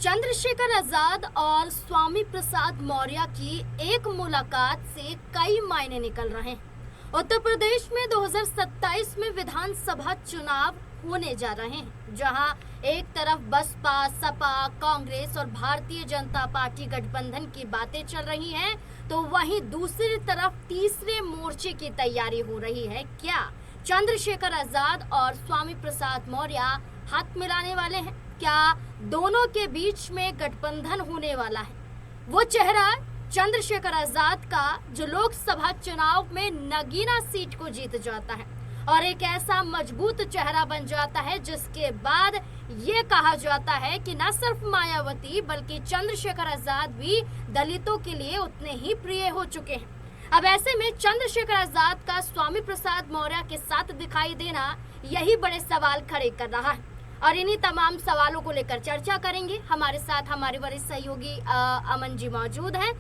चंद्रशेखर आजाद और स्वामी प्रसाद मौर्य की एक मुलाकात से कई मायने निकल रहे हैं। उत्तर प्रदेश में 2027 में विधानसभा चुनाव होने जा रहे हैं, जहां एक तरफ बसपा, सपा, कांग्रेस और भारतीय जनता पार्टी गठबंधन की बातें चल रही हैं, तो वहीं दूसरी तरफ तीसरे मोर्चे की तैयारी हो रही है। क्या चंद्रशेखर आजाद और स्वामी प्रसाद मौर्य हाथ मिलाने वाले हैं? क्या दोनों के बीच में गठबंधन होने वाला है? वो चेहरा चंद्रशेखर आजाद का जो लोकसभा चुनाव में नगीना सीट को जीत जाता है और एक ऐसा मजबूत चेहरा बन जाता है जिसके बाद ये कहा जाता है कि न सिर्फ मायावती बल्कि चंद्रशेखर आजाद भी दलितों के लिए उतने ही प्रिय हो चुके हैं। अब ऐसे में चंद्रशेखर आजाद का स्वामी प्रसाद मौर्य के साथ दिखाई देना यही बड़े सवाल खड़े कर रहा है और इन्हीं तमाम सवालों को लेकर चर्चा करेंगे। हमारे साथ हमारे वरिष्ठ सहयोगी अमन जी मौजूद हैं।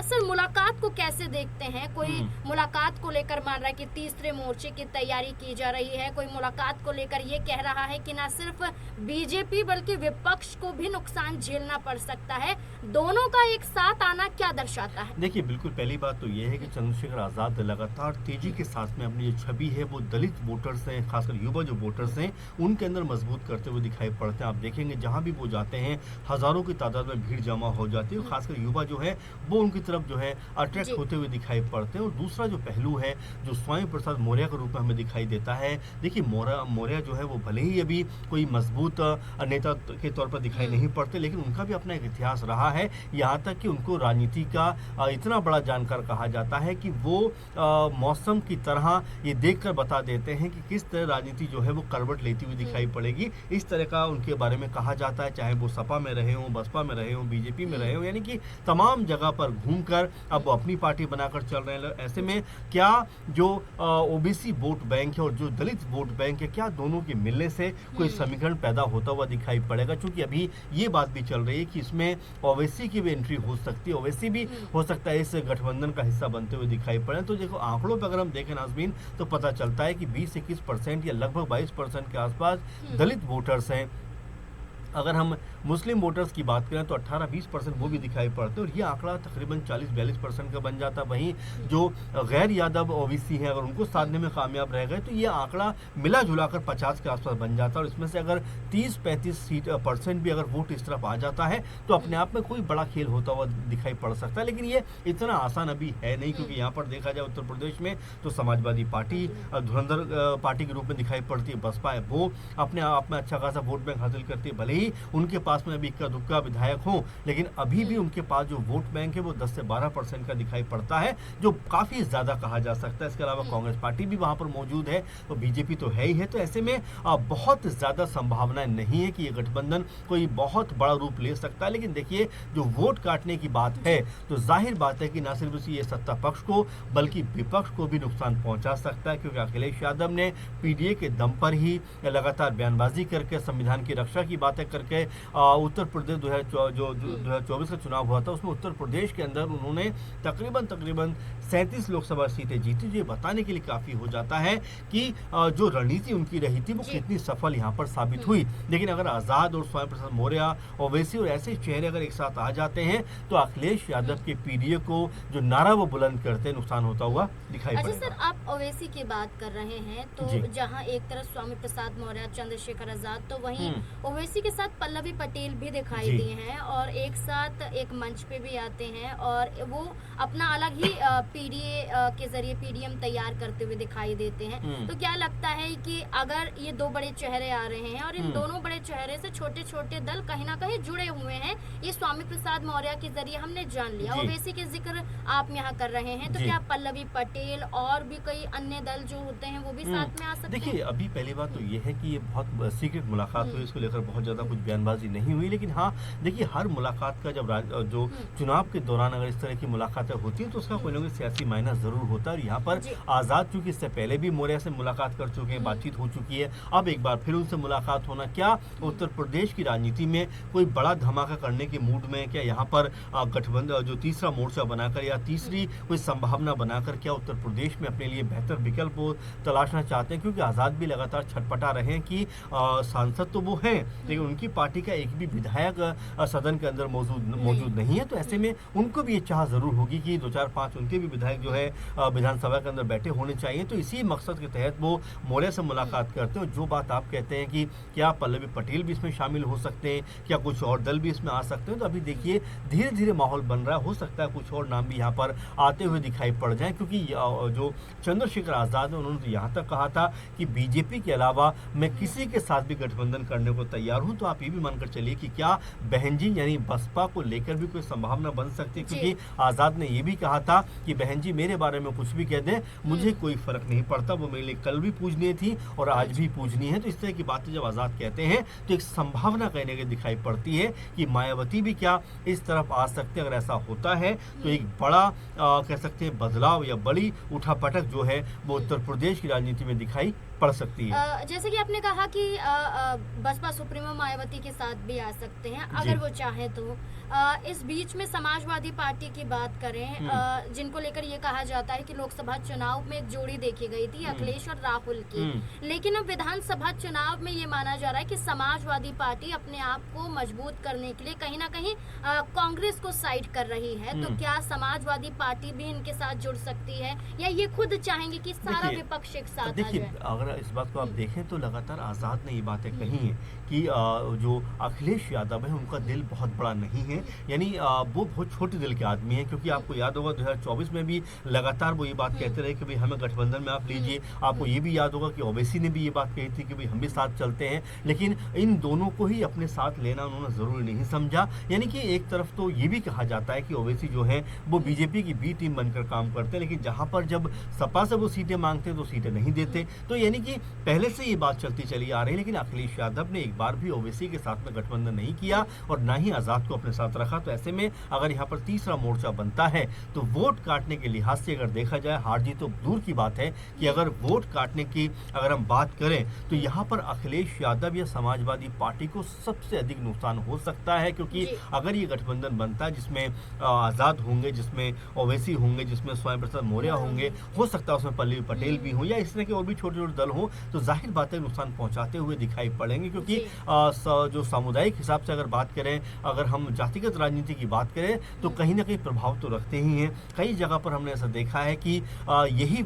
सर, मुलाकात को कैसे देखते हैं? कोई मुलाकात को लेकर मान रहा है कि तीसरे मोर्चे की तैयारी की जा रही है, कोई मुलाकात को लेकर ये कह रहा है कि न सिर्फ बीजेपी बल्कि विपक्ष को भी नुकसान झेलना पड़ सकता है। दोनों का एक साथ आना क्या दर्शाता है? देखिए, बिल्कुल पहली बात तो ये है कि चंद्रशेखर आजाद लगातार तेजी के साथ में अपनी जो छवि है वो दलित वोटर्स हैं, खासकर युवा जो वोटर्स हैं उनके अंदर मजबूत करते हुए दिखाई पड़ते हैं। आप देखेंगे जहां भी वो जाते हैं हजारों की तादाद में भीड़ जमा हो जाती है और खासकर युवा जो है वो उनकी तरफ जो है अट्रैक्ट होते हुए दिखाई पड़ते हैं। और दूसरा जो पहलू है जो स्वामी प्रसाद मौर्य के रूप में हमें दिखाई देता है, देखिए मौर्य जो है वो भले ही अभी कोई मजबूत नेता के तौर पर दिखाई नहीं पड़ते, लेकिन उनका भी अपना एक इतिहास रहा है। यहाँ तक कि उनको राजनीति का इतना बड़ा जानकार कहा जाता है कि वो मौसम की तरह ये देखकर बता देते हैं कि किस तरह राजनीति जो है वो करवट लेती हुई दिखाई पड़ेगी। इस तरह का उनके बारे में कहा जाता है, चाहे वो सपा में रहे हों, बसपा में रहे हों, बीजेपी में रहे हों, यानी कि तमाम जगह पर घूमकर अब वो अपनी पार्टी बनाकर चल रहे हैं। ऐसे में क्या जो ओबीसी वोट बैंक है और जो दलित वोट बैंक है, क्या दोनों के मिलने से कोई समीकरण पैदा होता हुआ दिखाई पड़ेगा? क्योंकि अभी ये बात भी चल रही है कि इसमें ओवैसी की भी एंट्री हो सकती है, ओवैसी भी हो सकता है इस गठबंधन का हिस्सा बनते हुए दिखाई पड़े। तो देखो, आंकड़ों पर अगर हम देखें नाज़मीन, तो पता चलता है कि 20-21% या लगभग 22% के आसपास दलित वोटर्स हैं। अगर हम मुस्लिम वोटर्स की बात करें तो 18-20% वो भी दिखाई पड़ते हैं और ये आंकड़ा तकरीबन 40-42% का बन जाता है। वहीं जो गैर यादव ओबीसी हैं, अगर उनको साधने में कामयाब रह गए तो ये आंकड़ा मिला जुलाकर 50 के आसपास बन जाता है। और इसमें से अगर 30-35% भी अगर वोट इस तरफ आ जाता है तो अपने आप में कोई बड़ा खेल होता हुआ दिखाई पड़ सकता है। लेकिन ये इतना आसान अभी है नहीं, क्योंकि यहाँ पर देखा जाए उत्तर प्रदेश में तो समाजवादी पार्टी धुरंधर पार्टी के रूप में दिखाई पड़ती है। बसपा है वो अपने आप में अच्छा खासा वोट बैंक हासिल करती है, भले ही उनके पास में अभी इक्का दुक्का विधायक हो, लेकिन अभी भी उनके पास जो वोट बैंक है वो 10 से 12% का दिखाई पड़ता है, जो काफी ज्यादा कहा जा सकता है। इसके अलावा कांग्रेस पार्टी भी वहां पर मौजूद है, तो बीजेपी तो है ही है। तो ऐसे में बहुत ज्यादा संभावनाएं नहीं है कि ये गठबंधन कोई बहुत बड़ा रूप ले सकता है। लेकिन देखिए, जो वोट काटने की बात है तो जाहिर बात है कि न सिर्फ ये सत्ता पक्ष को बल्कि विपक्ष को भी नुकसान पहुंचा सकता है, क्योंकि अखिलेश यादव ने पीडीए के दम पर ही लगातार बयानबाजी करके, संविधान की रक्षा की बातें करके उत्तर प्रदेश 2024 का चुनाव हुआ था, उसमें उत्तर प्रदेश के अंदर उन्होंने तकरीबन 37 लोकसभा सीटें जीती, जो ये बताने के लिए काफी हो जाता है कि जो रणनीति उनकी रही थी वो कितनी सफल यहाँ पर साबित हुई। लेकिन अगर आजाद और स्वामी प्रसाद मौर्य, ओवैसी और ऐसे चेहरे अगर एक साथ आ जाते हैं तो अखिलेश यादव के पीडीए को जो नारा वो बुलंद करते हैं नुकसान होता हुआ दिखाई पड़ेगा। सर, आप ओवैसी की बात कर रहे हैं तो जहाँ एक तरफ स्वामी प्रसाद मौर्य, चंद्रशेखर आजाद, तो वहीं ओवैसी के साथ पल्लवी पटेल भी दिखाई दी हैं और एक साथ एक मंच पे भी आते हैं और वो अपना अलग ही पीडीए के जरिए पीडीएम तैयार करते हुए दिखाई देते हैं। तो क्या लगता है कि अगर ये दो बड़े चेहरे आ रहे हैं और इन दोनों बड़े चेहरे से छोटे छोटे दल कहीं ना कहीं जुड़े हुए हैं, ये स्वामी प्रसाद मौर्य के जरिए हमने जान लिया, ओवैसी के जिक्र आप यहाँ कर रहे हैं, तो क्या पल्लवी पटेल और भी कई अन्य दल जो होते हैं वो भी साथ में आ सकते हैं? देखिए, अभी पहली बात तो ये है कि ये बहुत सीक्रेट मुलाकात हुई, इसको लेकर बहुत ज्यादा कुछ बयानबाजी नहीं हुई। लेकिन हाँ, देखिए, हर मुलाकात का जब जो चुनाव के दौरान अगर इस तरह की मुलाकातें होती है तो उसका कोई ना कोई सियासी मायना जरूर होता है। और यहाँ पर आजाद चूंकि इससे पहले भी मौर्य से मुलाकात कर चुके हैं, बातचीत हो चुकी है, अब एक बार फिर उनसे मुलाकात होना, क्या उत्तर प्रदेश की राजनीति में कोई बड़ा धमाका करने के मूड में, क्या यहाँ पर गठबंधन जो तीसरा मोर्चा बनाकर या तीसरी कोई संभावना बनाकर क्या उत्तर प्रदेश में अपने लिए बेहतर विकल्प तलाशना चाहते हैं? क्योंकि आजाद भी लगातार छटपटा रहे हैं कि सांसद तो वो हैं, लेकिन उनकी पार्टी का एक भी विधायक सदन के अंदर मौजूद नहीं है। तो ऐसे में उनको भी ये चाह जरूर होगी कि 2-4-5 उनके भी विधायक जो है विधानसभा के अंदर बैठे होने चाहिए। तो इसी मकसद के तहत वो मौर्य से मुलाकात करते हैं। जो बात आप कहते हैं कि क्या पल्लवी पटेल भी इसमें शामिल हो सकते हैं, क्या कुछ और दल भी इसमें आ सकते हैं, तो अभी देखिए धीरे धीरे माहौल बन रहा है। हो सकता है कुछ और नाम भी यहाँ पर आते हुए दिखाई पड़ जाए, क्योंकि जो चंद्रशेखर आजाद है उन्होंने तो यहाँ तक कहा था कि बीजेपी के अलावा मैं किसी के साथ भी गठबंधन करने को तैयार हूँ। तो आप ये भी मानकर चलिए कि क्या बहन जी यानी बसपा को लेकर भी कोई संभावना बन सकती है, क्योंकि आजाद ने ये भी कहा था कि बहन जी मेरे बारे में कुछ भी कह दें मुझे कोई फर्क नहीं पड़ता, वो मेरे लिए कल भी पूजनीय थी और आज भी पूजनीय है। तो इस तरह की बातें जब आजाद कहते हैं तो एक संभावना कहने की दिखाई पड़ती है कि मायावती भी क्या इस तरफ आ सकते हैं। अगर ऐसा होता है तो एक बड़ा कह सकते हैं बदलाव या बड़ी उठापटक जो है वो उत्तर प्रदेश की राजनीति में दिखाई पड़ सकती है। जैसे कि आपने कहा कि बसपा सुप्रीमो मायावती के साथ भी आ सकते हैं अगर वो चाहे तो। इस बीच में समाजवादी पार्टी की बात करें, जिनको लेकर ये कहा जाता है कि लोकसभा चुनाव में एक जोड़ी देखी गई थी अखिलेश और राहुल की, लेकिन अब विधानसभा चुनाव में ये माना जा रहा है कि समाजवादी पार्टी अपने आप को मजबूत करने के लिए कहीं ना कहीं कांग्रेस को साइड कर रही है। तो क्या समाजवादी पार्टी भी इनके साथ जुड़ सकती है या ये खुद चाहेंगे कि सारा विपक्ष एक साथ आ जाए? अगर इस बात को आप देखें तो लगातार आजाद ने ये बातें कही हैं कि जो अखिलेश यादव है उनका दिल बहुत बड़ा नहीं है, यानी वो बहुत छोटे दिल के आदमी हैं। क्योंकि आपको याद होगा 2024 में भी लगातार वो ये बात कहते रहे कि भाई हमें गठबंधन में आप लीजिए। आपको ये भी याद होगा कि ओवैसी ने भी ये बात कही थी कि भाई हम भी साथ चलते हैं, लेकिन इन दोनों को ही अपने साथ लेना उन्होंने जरूरी नहीं समझा। यानी कि एक तरफ तो ये भी कहा जाता है कि ओवैसी जो है वो बीजेपी की बी टीम बनकर काम करते हैं, लेकिन जहां पर जब सपा से वो सीटें मांगते हैं तो सीटें नहीं देते। तो यानी कि पहले से ये बात चलती चली आ रही है, लेकिन अखिलेश यादव ने एक बार भी ओवैसी के साथ में गठबंधन नहीं किया और ना ही आजाद को अपने साथ रखा। तो ऐसे में अगर यहाँ पर तीसरा मोर्चा बनता है तो वोट काटने के लिहाज से अगर देखा जाए, हार जीत तो दूर की बात है कि अगर वोट काटने की अगर हम बात करें तो यहाँ पर अखिलेश यादव या समाजवादी पार्टी को सबसे अधिक नुकसान हो सकता है। क्योंकि अगर ये गठबंधन बनता है जिसमें आजाद होंगे, जिसमें ओवैसी होंगे, जिसमें स्वयं प्रसाद मौर्य होंगे, हो सकता है उसमें पल्लवी पटेल भी हो या इस तरह के और भी छोटे छोटे दल हो, तो जाहिर बात है नुकसान पहुंचाते हुए दिखाई पड़ेंगे। क्योंकि जो सामुदायिक हिसाब से अगर बात करें, अगर हम जातिगत राजनीति की बात करें तो कहीं ना कहीं प्रभाव तो रखते ही हैं। कई जगह पर हमने ऐसा देखा है कि यही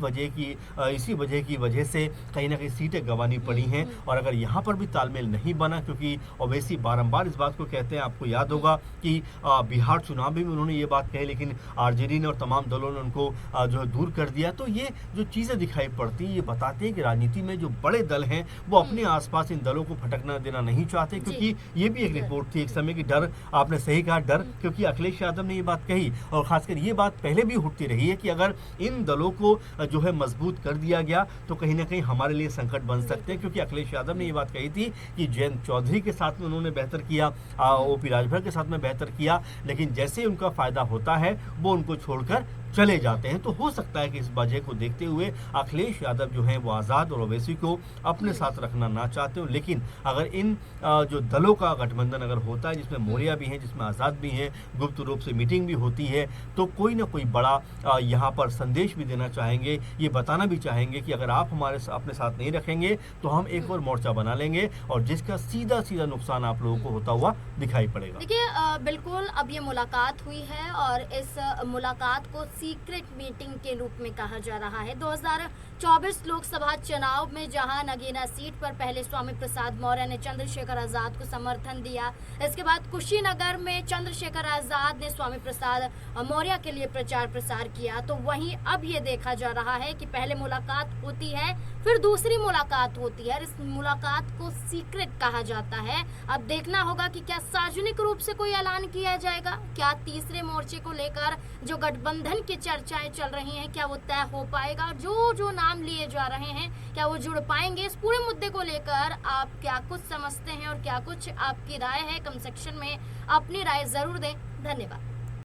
इसी वजह की वजह से कहीं ना कहीं सीटें गंवानी पड़ी हैं। और अगर यहाँ पर भी तालमेल नहीं बना, क्योंकि ओवैसी बारंबार इस बात को कहते हैं, आपको याद होगा कि बिहार चुनाव में उन्होंने ये बात कही, लेकिन आरजेडी ने और तमाम दलों ने उनको जो है दूर कर दिया। तो ये जो चीज़ें दिखाई पड़ती हैं ये बताते हैं कि राजनीति में जो बड़े दल हैं वो अपने आसपास इन दलों को भटकना देना नहीं चाहते। क्योंकि ये भी एक रिपोर्ट थी एक समय की, डर, आपने सही कहा, डर, क्योंकि अखिलेश यादव ने ये बात कही और खासकर ये बात पहले भी उठती रही है कि अगर इन दलों को जो है मजबूत कर दिया गया तो कहीं ना कहीं हमारे लिए संकट बन सकते हैं। क्योंकि अखिलेश यादव ने ये बात कही थी कि जयंत चौधरी के साथ में उन्होंने बेहतर किया, ओपी राजभर के साथ में बेहतर किया, लेकिन जैसे उनका फायदा होता है वो उनको छोड़कर चले जाते हैं। तो हो सकता है कि इस वजह को देखते हुए अखिलेश यादव जो हैं वो आज़ाद और ओवैसी को अपने साथ रखना ना चाहते हो। लेकिन अगर इन जो दलों का गठबंधन अगर होता है जिसमें मौर्य भी हैं, जिसमें आज़ाद भी हैं, गुप्त रूप से मीटिंग भी होती है, तो कोई ना कोई बड़ा यहाँ पर संदेश भी देना चाहेंगे, ये बताना भी चाहेंगे कि अगर आप अपने साथ नहीं रखेंगे तो हम एक और मोर्चा बना लेंगे और जिसका सीधा सीधा नुकसान आप लोगों को होता हुआ दिखाई पड़ेगा। देखिए बिल्कुल, अब ये मुलाकात हुई है और इस मुलाकात को सीक्रेट मीटिंग के रूप में कहा जा रहा है। 2024 लोकसभा चुनाव में जहां नगीना सीट पर पहले स्वामी प्रसाद मौर्य ने चंद्रशेखर आजाद को समर्थन दिया, इसके बाद कुशीनगर में चंद्रशेखर आजाद ने स्वामी प्रसाद मौर्य के लिए प्रचार प्रसार किया। तो वहीं अब ये देखा जा रहा है कि पहले मुलाकात होती है, फिर दूसरी मुलाकात होती है और इस मुलाकात को सीक्रेट कहा जाता है। अब देखना होगा कि क्या सार्वजनिक रूप से कोई ऐलान किया जाएगा, क्या तीसरे मोर्चे को लेकर जो गठबंधन की चर्चाएं चल रही हैं क्या वो तय हो पाएगा, और जो नाम लिए जा रहे हैं क्या वो जुड़ पाएंगे। इस पूरे मुद्दे को लेकर आप क्या कुछ समझते हैं और क्या कुछ आपकी राय है, कमेंट सेक्शन में अपनी राय जरूर दें। धन्यवाद।